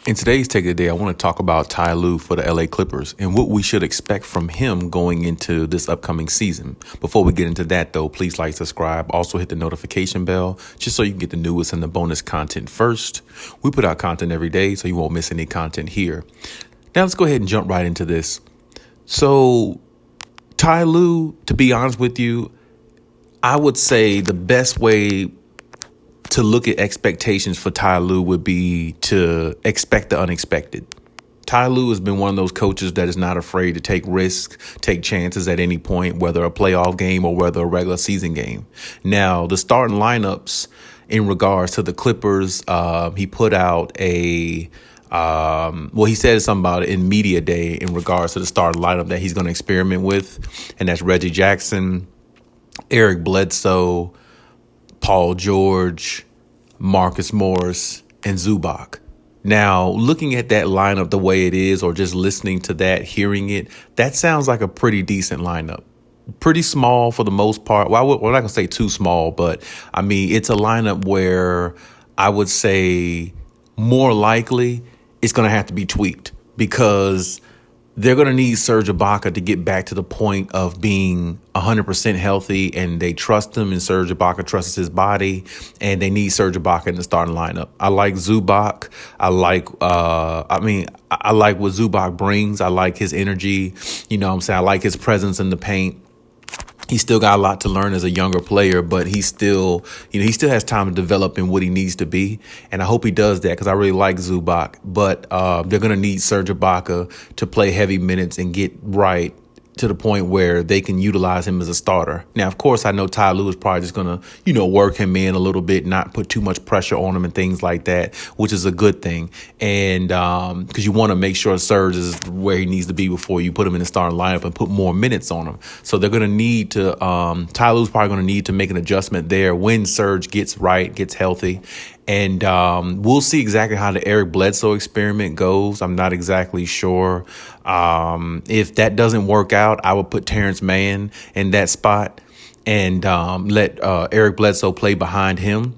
In today's Take of the Day, I want to talk about Ty Lue for the LA Clippers and what we should expect from him going into this upcoming season. Before we get into that, though, please like, subscribe. Also hit the notification bell just so you can get the newest and the bonus content first. We put out content every day, so you won't miss any content here. Now let's go ahead and jump right into this. So Ty Lue, to be honest with you, I would say the best way to look at expectations for Ty Lue would be to expect the unexpected. Ty Lue has been one of those coaches that is not afraid to take risks, take chances at any point, whether a playoff game or whether a regular season game. Now, the starting lineups in regards to the Clippers, he put out he said something about it in media day in regards to the starting lineup that he's going to experiment with, and that's Reggie Jackson, Eric Bledsoe, Paul George, Marcus Morris, and Zubac. Now, looking at that lineup the way it is, or just listening to that, hearing it, that sounds like a pretty decent lineup. Pretty small for the most part. Well, we're not going to say too small, but I mean, it's a lineup where I would say more likely it's going to have to be tweaked because they're going to need Serge Ibaka to get back to the point of being 100% healthy, and they trust him, and Serge Ibaka trusts his body, and they need Serge Ibaka in the starting lineup. I like Zubac. I like what Zubac brings. I like his energy. You know what I'm saying? I like his presence in the paint. He's still got a lot to learn as a younger player, but he still has time to develop in what he needs to be. And I hope he does that because I really like Zubac. But they're going to need Serge Ibaka to play heavy minutes and get right to the point where they can utilize him as a starter. Now, of course, I know Ty Lue is probably just going to, work him in a little bit, not put too much pressure on him and things like that, which is a good thing. And because you want to make sure Serge is where he needs to be before you put him in the starting lineup and put more minutes on him. So they're going to need to, Ty Lue's probably going to need to make an adjustment there when Serge gets right, gets healthy. And we'll see exactly how the Eric Bledsoe experiment goes. I'm not exactly sure. If that doesn't work out, I would put Terrence Mann in that spot and let Eric Bledsoe play behind him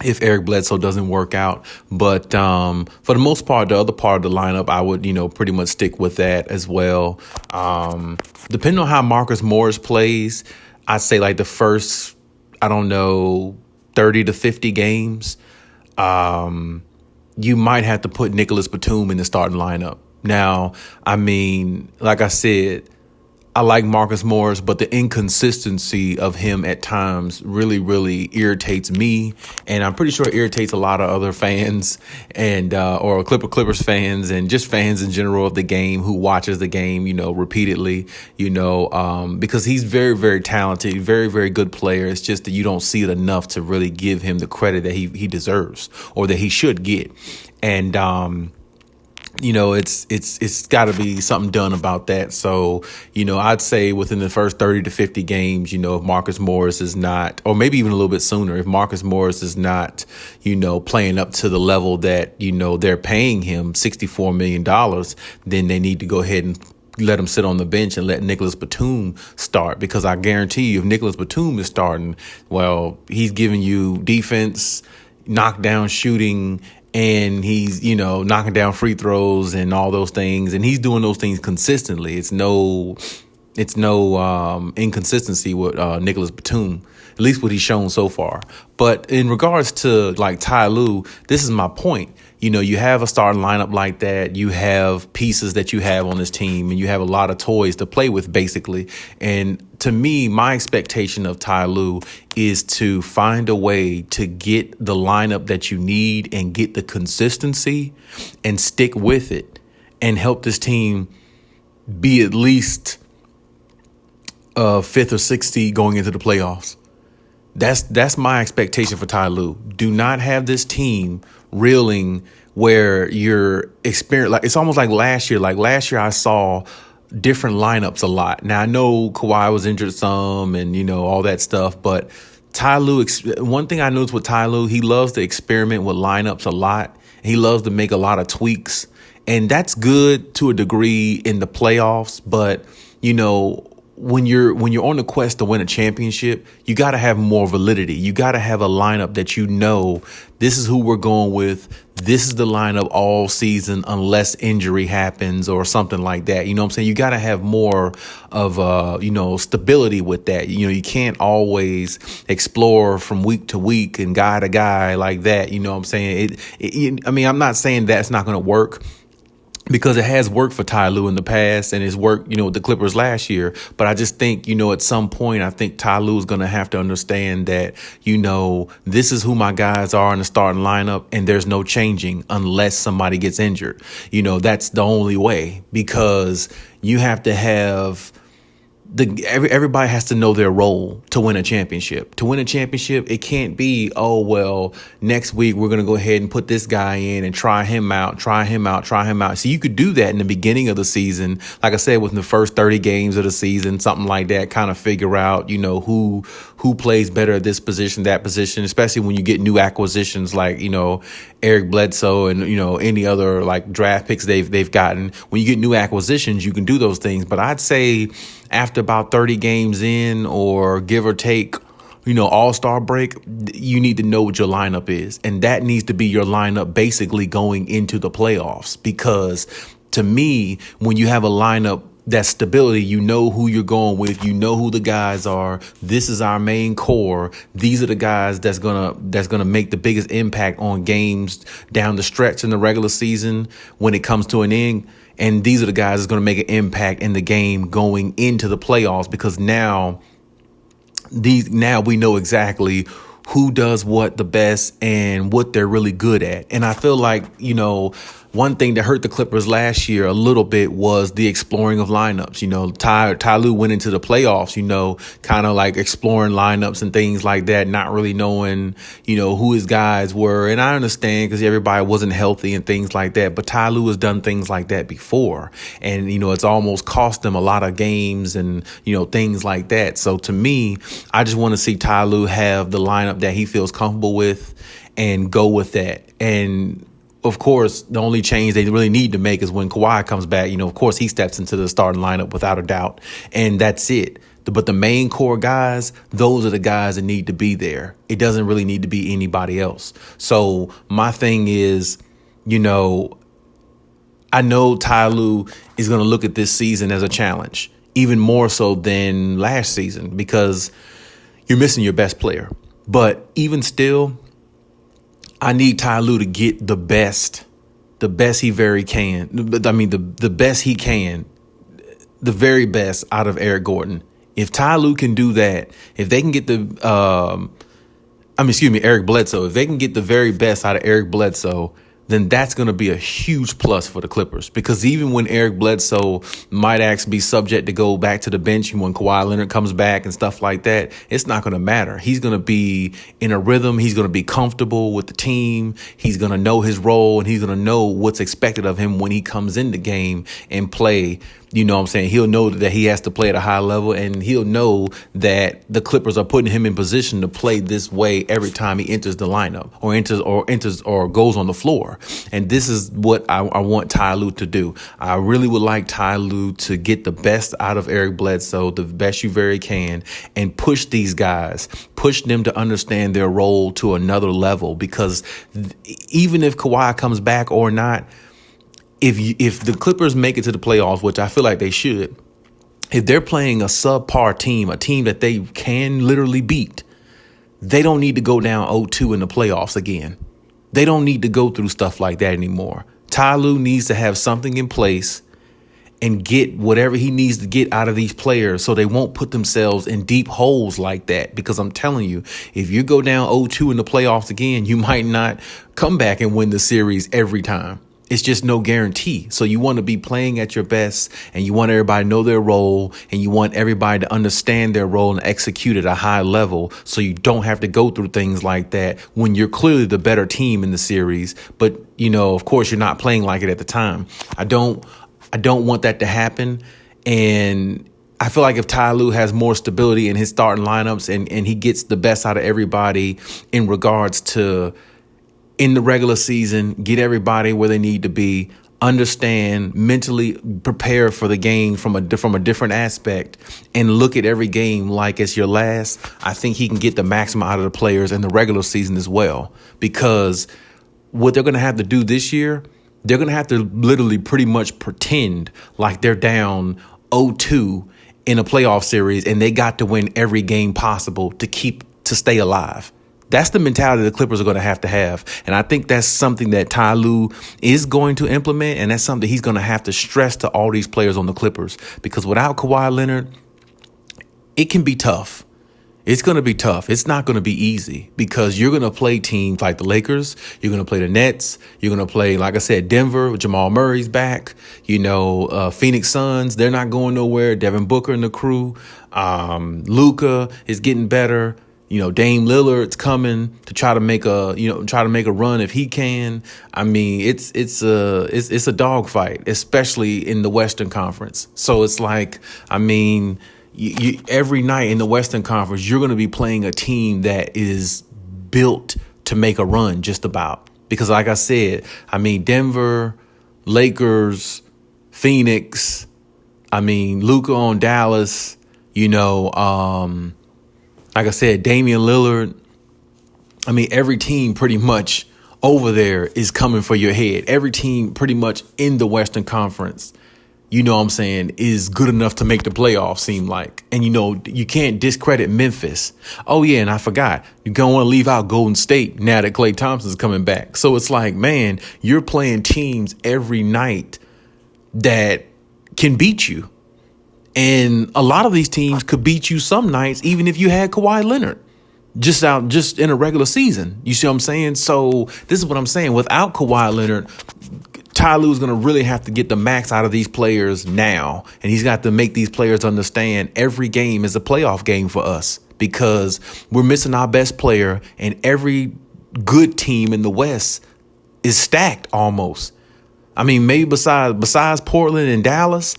if Eric Bledsoe doesn't work out. But for the most part, the other part of the lineup, I would, pretty much stick with that as well. Depending on how Marcus Morris plays, I'd say like the first, 30 to 50 games, you might have to put Nicholas Batum in the starting lineup. Now, I mean, like I said, I like Marcus Morris, but the inconsistency of him at times really, really irritates me. And I'm pretty sure it irritates a lot of other fans and or Clippers fans and just fans in general of the game who watches the game, repeatedly, because he's very, very talented, very, very good player. It's just that you don't see it enough to really give him the credit that he deserves or that he should get. And it's got to be something done about that. So, I'd say within the first 30 to 50 games, if Marcus Morris is not, or maybe even a little bit sooner, if Marcus Morris is not, playing up to the level that, they're paying him $64 million, then they need to go ahead and let him sit on the bench and let Nicholas Batum start, because I guarantee you if Nicholas Batum is starting, well, he's giving you defense, knockdown shooting, and he's, knocking down free throws and all those things. And he's doing those things consistently. It's no inconsistency with Nicholas Batum, at least what he's shown so far. But in regards to like Ty Lue, this is my point. You have a starting lineup like that. You have pieces that you have on this team, and you have a lot of toys to play with, basically. And to me, my expectation of Ty Lue is to find a way to get the lineup that you need and get the consistency and stick with it and help this team be at least fifth or sixth seed going into the playoffs. That's my expectation for Ty Lue. Do not have this team reeling where you're experiencing, like it's almost like last year. Like last year I saw different lineups a lot. Now I know Kawhi was injured some and all that stuff, but Ty Lue, one thing I noticed with Ty Lue, he loves to experiment with lineups a lot. He loves to make a lot of tweaks, and that's good to a degree in the playoffs, but when you're on the quest to win a championship, you got to have more validity. You got to have a lineup that this is who we're going with. this is the lineup all season unless injury happens or something like that. You know what I'm saying? You got to have more of, stability with that. You can't always explore from week to week and guy to guy like that. You know what I'm saying? I'm not saying that's not going to work, because it has worked for Ty Lue in the past and it's worked, with the Clippers last year. But I just think, at some point, I think Ty Lue is going to have to understand that, this is who my guys are in the starting lineup and there's no changing unless somebody gets injured. That's the only way, because you have to have everybody has to know their role to win a championship. To win a championship, it can't be, next week we're going to go ahead and put this guy in and try him out. So you could do that in the beginning of the season. Like I said, within the first 30 games of the season, something like that, kind of figure out, who plays better at this position, that position, especially when you get new acquisitions like, Eric Bledsoe and, any other like draft picks they've gotten. When you get new acquisitions, you can do those things. But I'd say after about 30 games in, or give or take, all-star break, you need to know what your lineup is. And that needs to be your lineup basically going into the playoffs. Because to me, when you have a lineup, that stability, you know who you're going with, you know who the guys are. This is our main core. These are the guys that's gonna make the biggest impact on games down the stretch in the regular season when it comes to an end. And these are the guys that's going to make an impact in the game going into the playoffs, because now we know exactly who does what the best and what they're really good at. And I feel like, one thing that hurt the Clippers last year a little bit was the exploring of lineups. Ty Lue went into the playoffs, kind of like exploring lineups and things like that, not really knowing, who his guys were. And I understand, because everybody wasn't healthy and things like that. But Ty Lue has done things like that before. And, it's almost cost them a lot of games and, things like that. So to me, I just want to see Ty Lue have the lineup that he feels comfortable with and go with that. And of course, the only change they really need to make is when Kawhi comes back. Of course, he steps into the starting lineup without a doubt. And that's it. But the main core guys, those are the guys that need to be there. It doesn't really need to be anybody else. So my thing is, I know Ty Lue is going to look at this season as a challenge, even more so than last season, because you're missing your best player. But even still, I need Ty Lue to get the best he very can. I mean, the best he can, the very best out of Eric Gordon. If Ty Lue can do that, if they can get Eric Bledsoe, if they can get the very best out of Eric Bledsoe, then that's going to be a huge plus for the Clippers. Because even when Eric Bledsoe might actually be subject to go back to the bench when Kawhi Leonard comes back and stuff like that, it's not going to matter. He's going to be in a rhythm. He's going to be comfortable with the team. He's going to know his role, and he's going to know what's expected of him when he comes in the game and play. You know what I'm saying? He'll know that he has to play at a high level, and he'll know that the Clippers are putting him in position to play this way every time he enters the lineup or goes on the floor. And this is what I want Ty Lue to do. I really would like Ty Lue to get the best out of Eric Bledsoe, the best you very can, and push these guys, push them to understand their role to another level. Because even if Kawhi comes back or not, if the Clippers make it to the playoffs, which I feel like they should, if they're playing a subpar team, a team that they can literally beat, they don't need to go down 0-2 in the playoffs again. They don't need to go through stuff like that anymore. Ty Lue needs to have something in place and get whatever he needs to get out of these players so they won't put themselves in deep holes like that. Because I'm telling you, if you go down 0-2 in the playoffs again, you might not come back and win the series every time. It's just no guarantee. So you want to be playing at your best, and you want everybody to know their role, and you want everybody to understand their role and execute at a high level, so you don't have to go through things like that when you're clearly the better team in the series. But, of course, you're not playing like it at the time. I don't want that to happen. And I feel like if Ty Lue has more stability in his starting lineups and he gets the best out of everybody in regards to in the regular season, get everybody where they need to be, understand, mentally prepare for the game from a different aspect, and look at every game like it's your last, I think he can get the maximum out of the players in the regular season as well. Because what they're going to have to do this year, they're going to have to literally pretty much pretend like they're down 0-2 in a playoff series and they got to win every game possible to stay alive. That's the mentality the Clippers are going to have. And I think that's something that Ty Lue is going to implement, and that's something he's going to have to stress to all these players on the Clippers, because without Kawhi Leonard, it can be tough. It's going to be tough. It's not going to be easy, because you're going to play teams like the Lakers. You're going to play the Nets. You're going to play, like I said, Denver. Jamal Murray's back. Phoenix Suns, they're not going nowhere. Devin Booker and the crew. Luka is getting better. Dame Lillard's coming to try to make a run if he can. I mean, it's a dogfight, especially in the Western Conference. So it's like, I mean, you every night in the Western Conference, you're going to be playing a team that is built to make a run, just about. Because like I said, I mean, Denver, Lakers, Phoenix, I mean, Luka on Dallas, like I said, Damian Lillard. I mean, every team pretty much over there is coming for your head. Every team pretty much in the Western Conference, is good enough to make the playoffs, seem like. And, you can't discredit Memphis. Oh, yeah, and I forgot. You're going to want to leave out Golden State now that Klay Thompson's coming back. So it's like, man, you're playing teams every night that can beat you. And a lot of these teams could beat you some nights, even if you had Kawhi Leonard just in a regular season. You see what I'm saying? So this is what I'm saying. Without Kawhi Leonard, Ty Lue is going to really have to get the max out of these players now. And he's got to make these players understand every game is a playoff game for us, because we're missing our best player, and every good team in the West is stacked almost. I mean, maybe besides Portland and Dallas,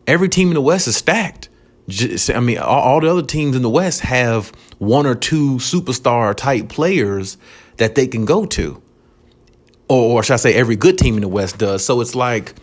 every team in the West is stacked. All the other teams in the West have one or two superstar type players that they can go to. Or should I say every good team in the West does. So it's like,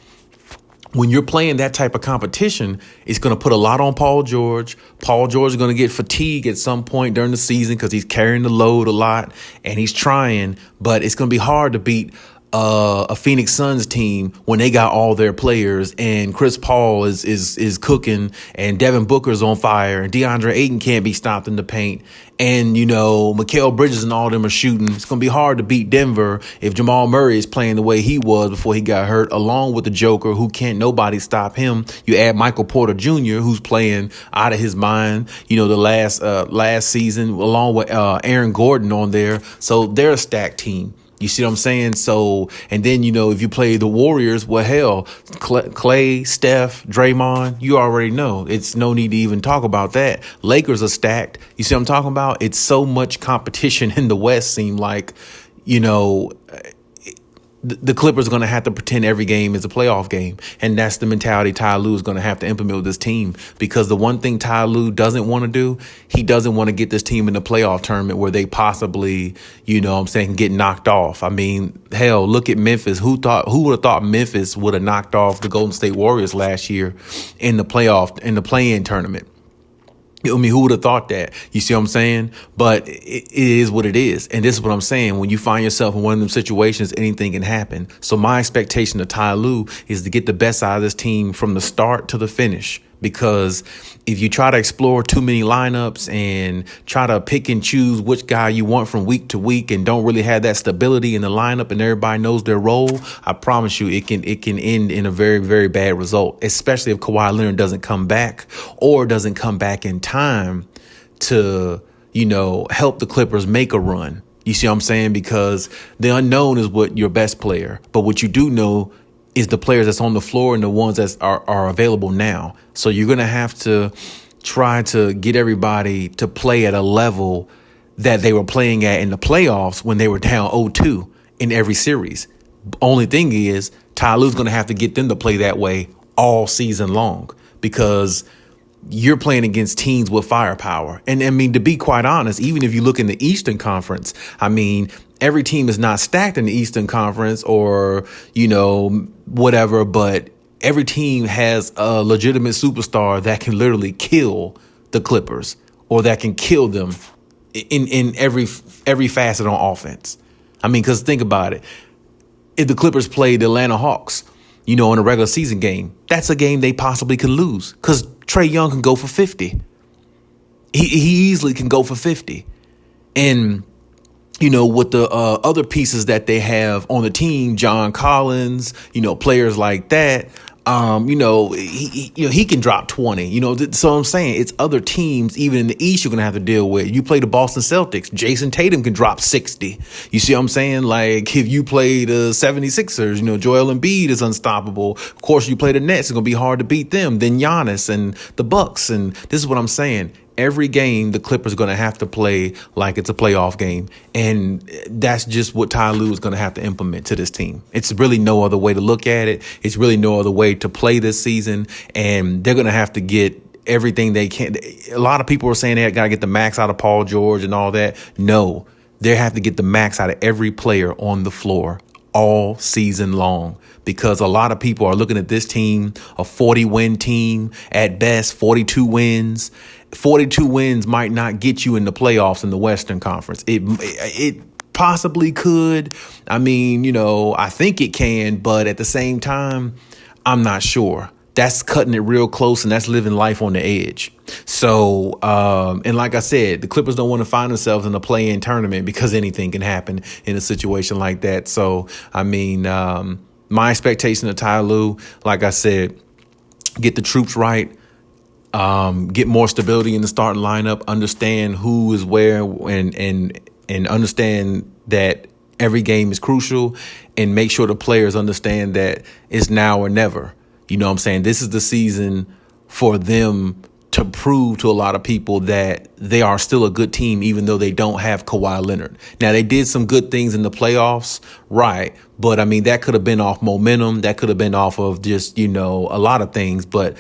when you're playing that type of competition, it's going to put a lot on Paul George. Paul George is going to get fatigued at some point during the season because he's carrying the load a lot and he's trying. But it's going to be hard to beat a Phoenix Suns team when they got all their players and Chris Paul is cooking and Devin Booker's on fire and DeAndre Ayton can't be stopped in the paint and Mikal Bridges and all of them are shooting. It's gonna be hard to beat Denver if Jamal Murray is playing the way he was before he got hurt, along with the Joker who can't nobody stop him. You add Michael Porter Jr. who's playing out of his mind, the last season, along with Aaron Gordon on there. So they're a stacked team. You see what I'm saying? So, and then, if you play the Warriors, well, hell, Clay, Steph, Draymond, you already know. It's no need to even talk about that. Lakers are stacked. You see what I'm talking about? It's so much competition in the West, seem like, the Clippers are going to have to pretend every game is a playoff game. And that's the mentality Ty Lue is going to have to implement with this team. Because the one thing Ty Lue doesn't want to do, he doesn't want to get this team in the playoff tournament where they possibly, get knocked off. I mean, hell, look at Memphis. Who would have thought Memphis would have knocked off the Golden State Warriors last year in the play-in tournament? I mean, who would have thought that? You see what I'm saying? But it is what it is. And this is what I'm saying. When you find yourself in one of them situations, anything can happen. So my expectation of Ty Lue is to get the best out of this team from the start to the finish. Because if you try to explore too many lineups and try to pick and choose which guy you want from week to week and don't really have that stability in the lineup and everybody knows their role, I promise you it can end in a very, very bad result, especially if Kawhi Leonard doesn't come back or doesn't come back in time to, help the Clippers make a run. You see what I'm saying? Because the unknown is what your best player. But what you do know is the players that's on the floor and the ones that are available now. So you're going to have to try to get everybody to play at a level that they were playing at in the playoffs when they were down 0-2 in every series. Only thing is, Ty Lue's going to have to get them to play that way all season long, because you're playing against teams with firepower. And I mean, to be quite honest, even if you look in the Eastern Conference, I mean, every team is not stacked in the Eastern Conference or, whatever, but every team has a legitimate superstar that can literally kill the Clippers or that can kill them in every facet on offense. I mean, because think about it. if the Clippers play the Atlanta Hawks, in a regular season game, that's a game they possibly could lose because Trae Young can go for 50. He easily can go for 50. And, with the other pieces that they have on the team, John Collins, players like that, he can drop 20, so I'm saying it's other teams, even in the East, you're going to have to deal with. You play the Boston Celtics, Jason Tatum can drop 60. You see what I'm saying? Like if you play the 76ers, Joel Embiid is unstoppable. Of course, you play the Nets, it's going to be hard to beat them. Then Giannis and the Bucks. And this is what I'm saying. Every game, the Clippers are going to have to play like it's a playoff game. And that's just what Ty Lue is going to have to implement to this team. It's really no other way to look at it. It's really no other way to play this season. And they're going to have to get everything they can. A lot of people are saying they got to get the max out of Paul George and all that. No, they have to get the max out of every player on the floor all season long, because a lot of people are looking at this team, a 40-win team at best, 42 wins. 42 wins might not get you in the playoffs in the Western Conference. It possibly could. I mean, I think it can, but at the same time, I'm not sure. That's cutting it real close, and that's living life on the edge. So, and like I said, the Clippers don't want to find themselves in a play-in tournament because anything can happen in a situation like that. So, I mean, my expectation of Ty Lue, like I said, get the troops right. Get more stability in the starting lineup, understand who is where, and understand that every game is crucial, and make sure the players understand that it's now or never. You know what I'm saying? This is the season for them to prove to a lot of people that they are still a good team, even though they don't have Kawhi Leonard. Now, they did some good things in the playoffs, right? But, I mean, that could have been off momentum. That could have been off of just, a lot of things. But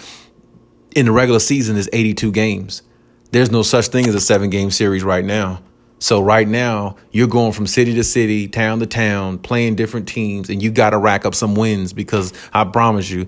in the regular season, is 82 games. There's no such thing as a 7-game series right now. So right now, you're going from city to city, town to town, playing different teams, and you got to rack up some wins, because I promise you,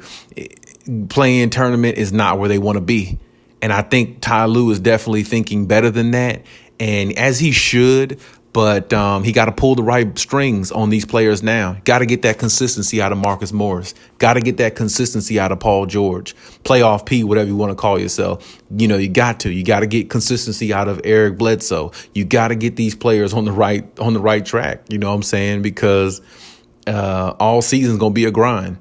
playing tournament is not where they want to be. And I think Ty Lue is definitely thinking better than that, and as he should. But he got to pull the right strings on these players now. Got to get that consistency out of Marcus Morris. Got to get that consistency out of Paul George. Playoff P, whatever you want to call yourself. You got to. You got to get consistency out of Eric Bledsoe. You got to get these players on the right track. You know what I'm saying? Because all season's going to be a grind.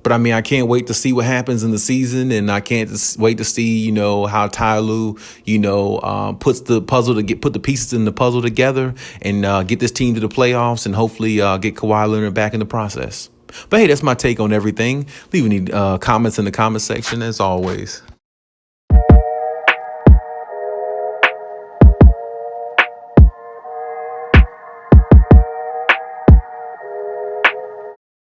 But, I mean, I can't wait to see what happens in the season, and I can't wait to see, how Ty Lue, puts put the pieces in the puzzle together and get this team to the playoffs, and hopefully get Kawhi Leonard back in the process. But, hey, that's my take on everything. Leave any comments in the comment section, as always.